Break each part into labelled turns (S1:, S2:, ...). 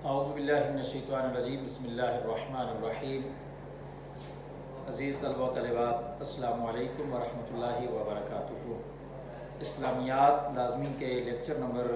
S1: اعوذ باللہ من الشیطان الرجیم بسم اللہ الرحمن الرحیم۔ عزیز طلبہ و طالبات، السلام علیکم ورحمۃ اللہ وبرکاتہ۔ اسلامیات لازمی کے لیکچر نمبر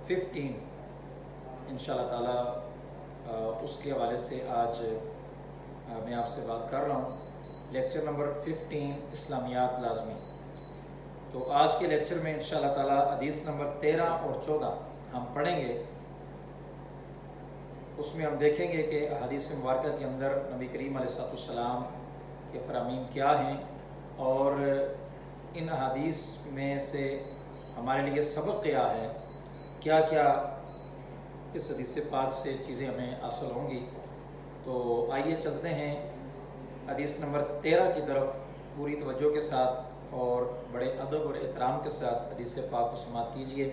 S1: 15 انشاءاللہ تعالی اس کے حوالے سے آج میں آپ سے بات کر رہا ہوں۔ لیکچر نمبر 15 اسلامیات لازمی۔ تو آج کے لیکچر میں انشاءاللہ تعالی حدیث نمبر 13 اور 14 ہم پڑھیں گے۔ اس میں ہم دیکھیں گے کہ حدیث مبارکہ کے اندر نبی کریم علیہ السلام کے فرامین کیا ہیں اور ان حدیث میں سے ہمارے لیے سبق کیا ہے، کیا کیا اس حدیث پاک سے چیزیں ہمیں حاصل ہوں گی۔ تو آئیے چلتے ہیں حدیث نمبر 13 کی طرف پوری توجہ کے ساتھ اور بڑے ادب اور احترام کے ساتھ حدیث پاک کو سماعت کیجیے۔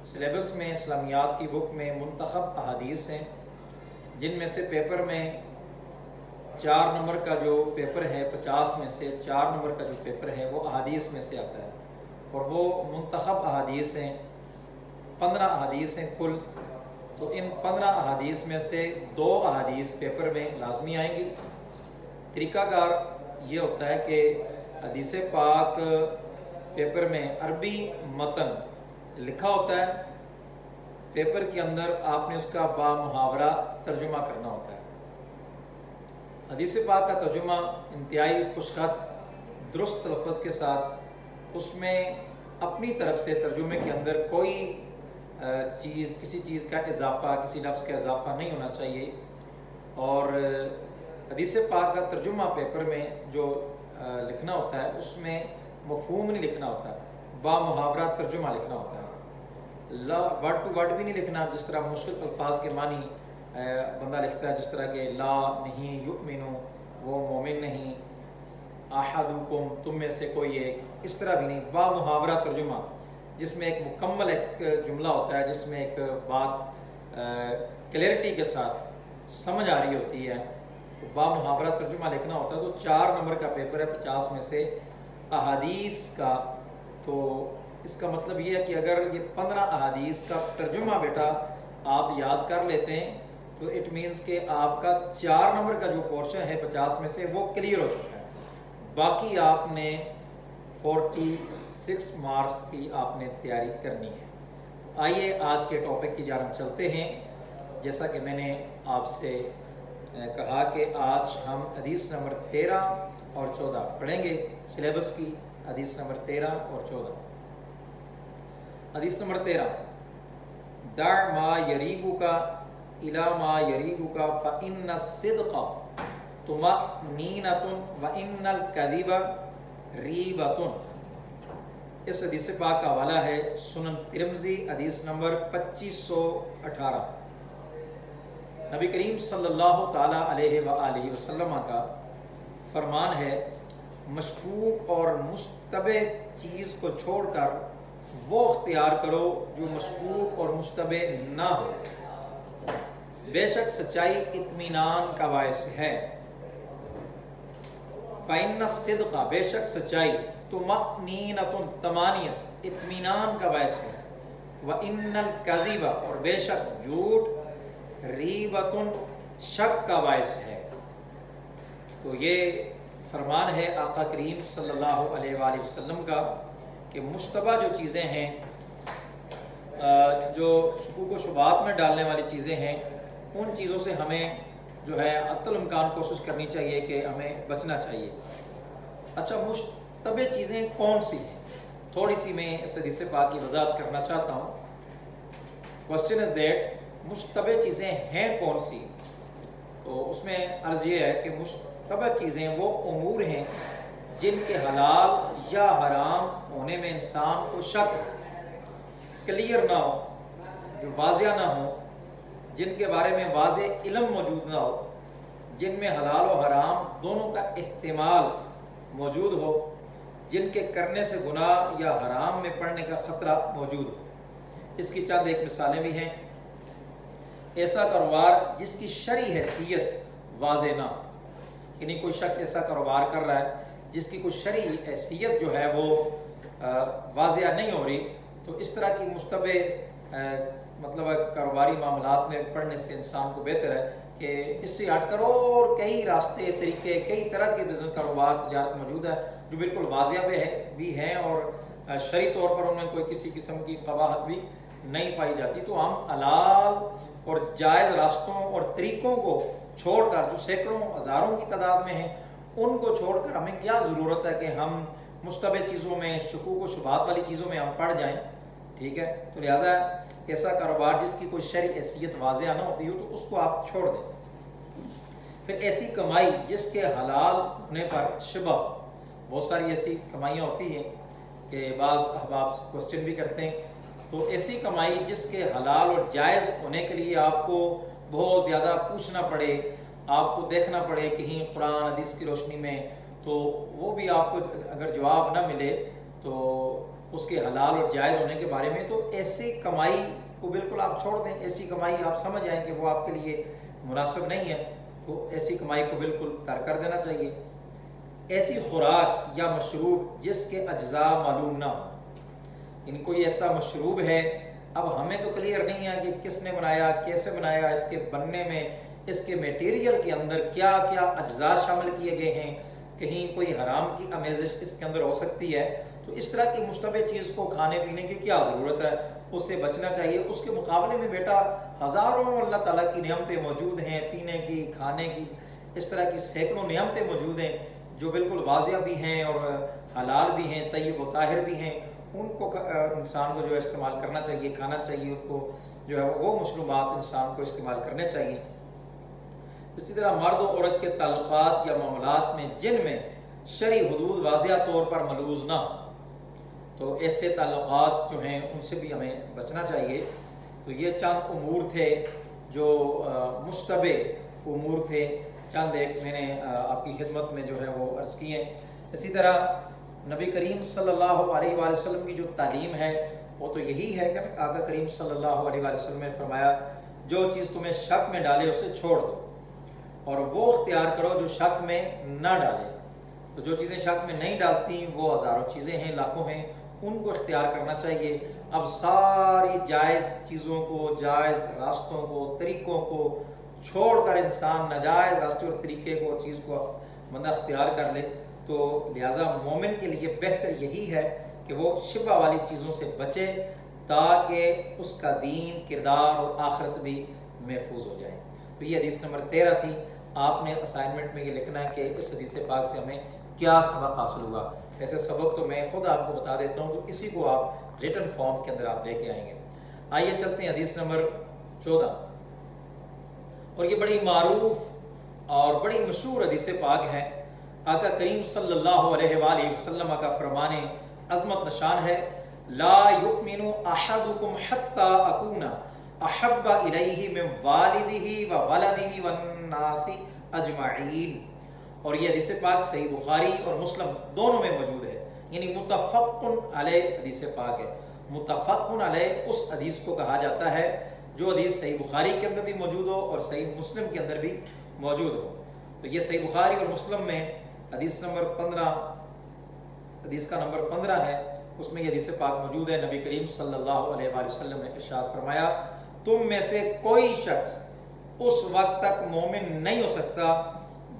S1: سلیبس میں اسلامیات کی بک میں منتخب احادیث ہیں، جن میں سے پیپر میں 4 نمبر کا جو پیپر ہے 50 میں سے 4 نمبر کا جو پیپر ہے وہ احادیث میں سے آتا ہے، اور وہ منتخب احادیث ہیں، 15 احادیث ہیں کل۔ تو ان 15 احادیث میں سے 2 احادیث پیپر میں لازمی آئیں گی۔ طریقہ کار یہ ہوتا ہے کہ حدیث پاک پیپر میں عربی متن لکھا ہوتا ہے، پیپر کے اندر آپ نے اس کا با محاورہ ترجمہ کرنا ہوتا ہے۔ حدیث پاک کا ترجمہ انتہائی خوش خط درست تلفظ کے ساتھ، اس میں اپنی طرف سے ترجمے کے اندر کوئی کسی چیز کا اضافہ، کسی لفظ کا اضافہ نہیں ہونا چاہیے۔ اور حدیث پاک کا ترجمہ پیپر میں جو لکھنا ہوتا ہے اس میں مفہوم نہیں لکھنا ہوتا، با محاورہ ترجمہ لکھنا ہوتا ہے۔ ورڈ ٹو ورڈ بھی نہیں لکھنا، جس طرح مشکل الفاظ کے معنی بندہ لکھتا ہے، جس طرح کہ لا نہیں، یؤمنو وہ مومن نہیں، احدکم تم میں سے کوئی ایک، اس طرح بھی نہیں۔ با محاورہ ترجمہ جس میں ایک مکمل ایک جملہ ہوتا ہے، جس میں ایک بات کلیئرٹی کے ساتھ سمجھ آ رہی ہوتی ہے، تو با محاورہ ترجمہ لکھنا ہوتا ہے۔ تو 4 نمبر کا پیپر ہے 50 میں سے احادیث کا۔ تو اس کا مطلب یہ ہے کہ اگر یہ 15 احادیث کا ترجمہ بیٹا آپ یاد کر لیتے ہیں تو اٹ مینس کہ آپ کا 4 نمبر کا جو پورشن ہے 50 میں سے وہ کلیئر ہو چکا ہے۔ باقی آپ نے 46 مارکس کی آپ نے تیاری کرنی ہے۔ تو آئیے آج کے ٹاپک کی جانب چلتے ہیں۔ جیسا کہ میں نے آپ سے کہا کہ آج ہم حدیث نمبر 13 اور 14 پڑھیں گے، سلیبس کی حدیث نمبر 13 اور 14۔ حدیث نمبر 13، دع ما یریبک الی ما یریبک فإن الصدق طمأنینۃ وإن الکذب ریبۃ۔ اس حدیث پاک کا حوالہ ہے سنن ترمذی حدیث نمبر 2518۔ نبی کریم صلی اللہ تعالی علیہ وآلہ وسلم کا فرمان ہے، مشکوک اور مشتبہ چیز کو چھوڑ کر وہ اختیار کرو جو مشکوک اور مشتبہ نہ ہو، بے شک سچائی اطمینان کا باعث ہے۔ فإن الصدق، بے شک سچائی، طمأنینۃ، طمانینت، اطمینان کا باعث ہے۔ وإن الکذب، اور بے شک جھوٹ، ریبۃ، شک کا باعث ہے۔ تو یہ فرمان ہے آقا کریم صلی اللہ علیہ وآلہ وسلم کا کہ مشتبہ جو چیزیں ہیں، جو شکوک و شبہات میں ڈالنے والی چیزیں ہیں، ان چیزوں سے ہمیں جو ہے حتی الامکان کوشش کرنی چاہیے کہ ہمیں بچنا چاہیے۔ اچھا، مشتبہ چیزیں کون سی ہیں؟ تھوڑی سی میں اس حدیث پاک کی وضاحت کرنا چاہتا ہوں۔ کوسچن از دیٹ، مشتبہ چیزیں ہیں کون سی؟ تو اس میں عرض یہ ہے کہ مشتبہ چیزیں وہ امور ہیں جن کے حلال یا حرام ہونے میں انسان کو شک، کلیئر نہ ہو، جو واضح نہ ہو، جن کے بارے میں واضح علم موجود نہ ہو، جن میں حلال و حرام دونوں کا احتمال موجود ہو، جن کے کرنے سے گناہ یا حرام میں پڑنے کا خطرہ موجود ہو۔ اس کی چند ایک مثالیں بھی ہیں۔ ایسا کاروبار جس کی شرعی حیثیت واضح نہ ہو، یعنی کوئی شخص ایسا کاروبار کر رہا ہے جس کی کوئی شرعی حیثیت جو ہے وہ واضح نہیں ہو رہی، تو اس طرح کی مشتبہ مطلب کاروباری معاملات میں پڑھنے سے انسان کو بہتر ہے کہ اس سے ہٹ کر اور کئی راستے طریقے کئی طرح کے بزنس کاروبار تجارت موجود ہے جو بالکل واضح بھی ہیں اور شرعی طور پر ان میں کوئی کسی قسم کی قباحت بھی نہیں پائی جاتی. تو ہم حلال اور جائز راستوں اور طریقوں کو چھوڑ کر جو سینکڑوں ہزاروں کی تعداد میں ہیں ان کو چھوڑ کر ہمیں کیا ضرورت ہے کہ ہم مشتبہ چیزوں میں شکوک و شبہات والی چیزوں میں ہم پڑ جائیں. ٹھیک ہے, تو لہٰذا ایسا کاروبار جس کی کوئی شرعی حیثیت واضح نہ ہوتی ہو تو اس کو آپ چھوڑ دیں. پھر ایسی کمائی جس کے حلال ہونے پر شبہ, بہت ساری ایسی کمائیاں ہوتی ہیں کہ بعض احباب کوسچن بھی کرتے ہیں, تو ایسی کمائی جس کے حلال اور جائز ہونے کے لیے آپ کو بہت زیادہ پوچھنا پڑے, آپ کو دیکھنا پڑے کہیں قرآن حدیث کی روشنی میں, تو وہ بھی آپ کو اگر جواب نہ ملے تو اس کے حلال اور جائز ہونے کے بارے میں, تو ایسی کمائی کو بالکل آپ چھوڑ دیں. ایسی کمائی آپ سمجھ جائیں کہ وہ آپ کے لیے مناسب نہیں ہے تو ایسی کمائی کو بالکل ترک کر دینا چاہیے. ایسی خوراک یا مشروب جس کے اجزاء معلوم نہ ہو, ان کوئی ایسا مشروب ہے اب ہمیں تو کلیئر نہیں ہے کہ کس نے بنایا, کیسے بنایا, اس کے بننے میں اس کے میٹیریل کے اندر کیا کیا اجزاء شامل کیے گئے ہیں, کہیں کوئی حرام کی آمیزش اس کے اندر ہو سکتی ہے, تو اس طرح کی مشتبہ چیز کو کھانے پینے کی کیا ضرورت ہے, اس سے بچنا چاہیے. اس کے مقابلے میں بیٹا ہزاروں اللہ تعالیٰ کی نعمتیں موجود ہیں, پینے کی, کھانے کی, اس طرح کی سینکڑوں نعمتیں موجود ہیں جو بالکل واضح بھی ہیں اور حلال بھی ہیں, طیب و طاہر بھی ہیں. ان کو انسان کو جو ہے استعمال کرنا چاہیے, کھانا چاہیے, ان کو جو ہے وہ مشروبات انسان کو استعمال کرنے چاہیے. اسی طرح مرد و عورت کے تعلقات یا معاملات میں جن میں شرعی حدود واضح طور پر ملوث نہ ہو, تو ایسے تعلقات جو ہیں ان سے بھی ہمیں بچنا چاہیے. تو یہ چند امور تھے جو مشتبہ امور تھے, چند ایک میں نے آپ کی خدمت میں جو ہے وہ عرض کی ہیں. اسی طرح نبی کریم صلی اللہ علیہ وآلہ وسلم کی جو تعلیم ہے وہ تو یہی ہے کہ آقا کریم صلی اللہ علیہ وآلہ وسلم نے فرمایا جو چیز تمہیں شک میں ڈالے اسے چھوڑ دو اور وہ اختیار کرو جو شک میں نہ ڈالے. تو جو چیزیں شک میں نہیں ڈالتی وہ ہزاروں چیزیں ہیں, لاکھوں ہیں, ان کو اختیار کرنا چاہیے. اب ساری جائز چیزوں کو, جائز راستوں کو, طریقوں کو چھوڑ کر انسان ناجائز راستے اور طریقے کو, چیز کو بندہ اختیار کر لے, تو لہٰذا مومن کے لیے بہتر یہی ہے کہ وہ شبہ والی چیزوں سے بچے تاکہ اس کا دین, کردار اور آخرت بھی محفوظ ہو جائے. تو یہ حدیث نمبر 13 تھی. آپ نے اسائنمنٹ میں یہ لکھنا ہے کہ اس حدیث پاک سے ہمیں کیا سبق حاصل ہوا. ایسے سبق تو میں خود آپ کو بتا دیتا ہوں, تو اسی کو آپ ریٹن فارم کے اندر آپ لے کے آئیں گے. آئیے چلتے ہیں حدیث نمبر 14, اور یہ بڑی معروف اور بڑی مشہور حدیث پاک ہے. آقا کریم صلی اللہ علیہ وآلہ وسلم کا فرمان عظمت نشان ہے, لا یؤمن احدکم حتی اکون احب الیہ من والدہ و ولدہ والناس اجمعین. اور یہ حدیث پاک صحیح بخاری اور مسلم دونوں میں موجود ہے, یعنی متفق علیہ حدیث پاک ہے. متفق علیہ اس حدیث کو کہا جاتا ہے جو حدیث صحیح بخاری کے اندر بھی موجود ہو اور صحیح مسلم کے اندر بھی موجود ہو. تو یہ صحیح بخاری اور مسلم میں حدیث نمبر 15, حدیث کا نمبر 15 ہے, اس میں یہ حدیث پاک موجود ہے. نبی کریم صلی اللہ علیہ وآلہ وسلم نے ارشاد فرمایا, تم میں سے کوئی شخص اس وقت تک مومن نہیں ہو سکتا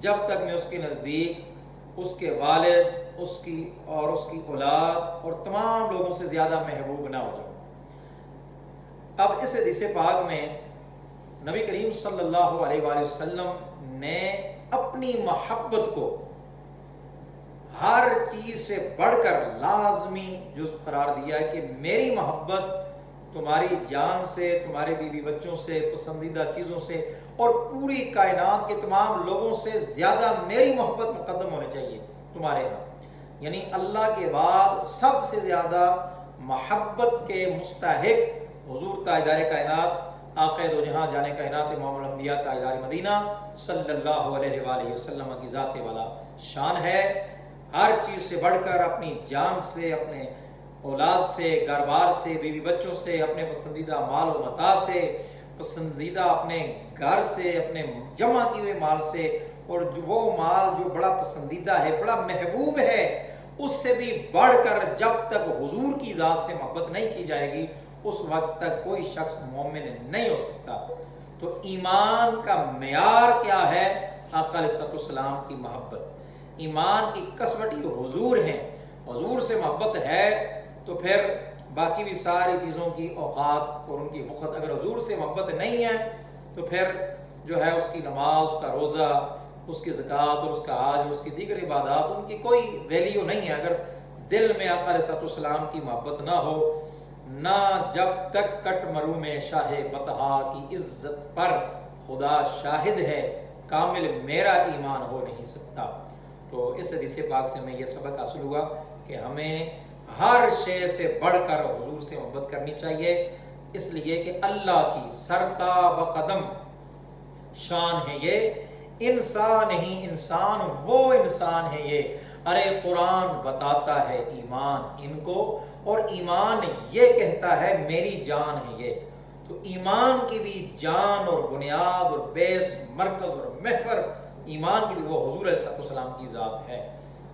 S1: جب تک میں اس کے نزدیک اس کے والد, اس کی اولاد اور تمام لوگوں سے زیادہ محبوب نہ ہو جاؤں. اب اس حدیث پاک میں نبی کریم صلی اللہ علیہ وآلہ وسلم نے اپنی محبت کو ہر چیز سے بڑھ کر لازمی جز قرار دیا ہے کہ میری محبت تمہاری جان سے, تمہارے بیوی بچوں سے, پسندیدہ چیزوں سے اور پوری کائنات کے تمام لوگوں سے زیادہ میری محبت مقدم ہونی چاہیے تمہارے ہاں. یعنی اللہ کے بعد سب سے زیادہ محبت کے مستحق حضور تاجدار کائنات آقا دو جہاں جانے کائنات امام الانبیاء تاجدار مدینہ صلی اللہ علیہ وآلہ وسلم کی ذات والا شان ہے. ہر چیز سے بڑھ کر اپنی جان سے, اپنے اولاد سے, گھر بار سے, بیوی بچوں سے, اپنے پسندیدہ مال و متاع سے, پسندیدہ اپنے گھر سے, اپنے جمع کیے ہوئے مال سے, اور وہ مال جو بڑا پسندیدہ ہے, بڑا محبوب ہے, اس سے بھی بڑھ کر جب تک حضور کی ذات سے محبت نہیں کی جائے گی اس وقت تک کوئی شخص مومن نہیں ہو سکتا۔ تو ایمان کا معیار کیا ہے؟ آقا علیہ السلام کی محبت، ایمان کی کسوٹی حضور ہیں، حضور سے محبت ہے تو پھر باقی بھی ساری چیزوں کی اوقات اور ان کی وقت، اگر حضور سے محبت نہیں ہے تو پھر جو ہے اس کی نماز، اس کا روزہ، اس کی زکوٰۃ اور اس کا حج اور اس کی دیگر عبادات، ان کی کوئی ویلیو نہیں ہے اگر دل میں آقا علیہ السلام کی محبت نہ ہو۔ نہ جب تک کٹ مرو میں شاہ بطحا کی عزت پر خدا شاہد ہے، کامل میرا ایمان ہو نہیں سکتا۔ تو اس حدیث پاک سے ہمیں یہ سبق حاصل ہوا کہ ہمیں ہر شے سے بڑھ کر حضور سے محبت کرنی چاہیے، اس لیے کہ اللہ کی سرتاب قدم شان ہے یہ، انسان ہی انسان، وہ انسان ہے یہ۔ ارے قرآن بتاتا ہے ایمان ان کو، اور ایمان یہ کہتا ہے میری جان ہے یہ۔ تو ایمان کی بھی جان اور بنیاد اور بیس، مرکز اور محور ایمان کی بھی وہ حضور علیہ السلام کی ذات ہے۔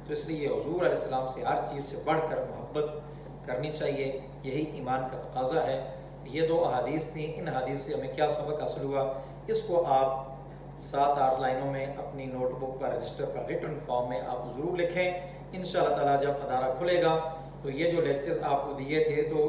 S1: تو اس لیے حضور علیہ السلام سے ہر چیز سے بڑھ کر محبت کرنی چاہیے، یہی ایمان کا تقاضا ہے۔ یہ 2 احادیث تھیں، ان احادیث سے ہمیں کیا سبق حاصل ہوا، اس کو آپ 7-8 لائنوں میں اپنی نوٹ بک پر، رجسٹر پر، ریٹن فارم میں آپ ضرور لکھیں۔ انشاءاللہ تعالیٰ جب ادارہ کھلے گا تو یہ جو لیکچرز آپ کو دیے تھے تو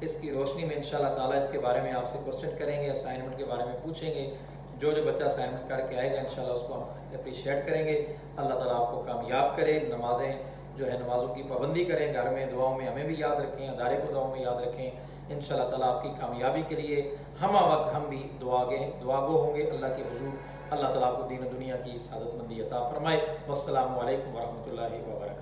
S1: اس کی روشنی میں انشاءاللہ تعالیٰ اس کے بارے میں آپ سے کوسچن کریں گے، اسائنمنٹ کے بارے میں پوچھیں گے۔ جو بچہ اسائنمنٹ کر کے آئے گا انشاءاللہ اس کو ہم اپریشیٹ کریں گے۔ اللہ تعالیٰ آپ کو کامیاب کرے۔ نمازیں جو ہے نمازوں کی پابندی کریں، گھر میں دعاؤں میں ہمیں بھی یاد رکھیں، ادارے کو دعاؤں میں یاد رکھیں۔ انشاءاللہ تعالیٰ آپ کی کامیابی کے لیے ہمہ وقت ہم بھی دعا گو ہوں گے اللہ کے حضور۔ اللہ تعالیٰ آپ کو دین و دنیا کی سعادت مندی عطا فرمائے۔ والسلام علیکم ورحمۃ اللہ وبرکاتہ۔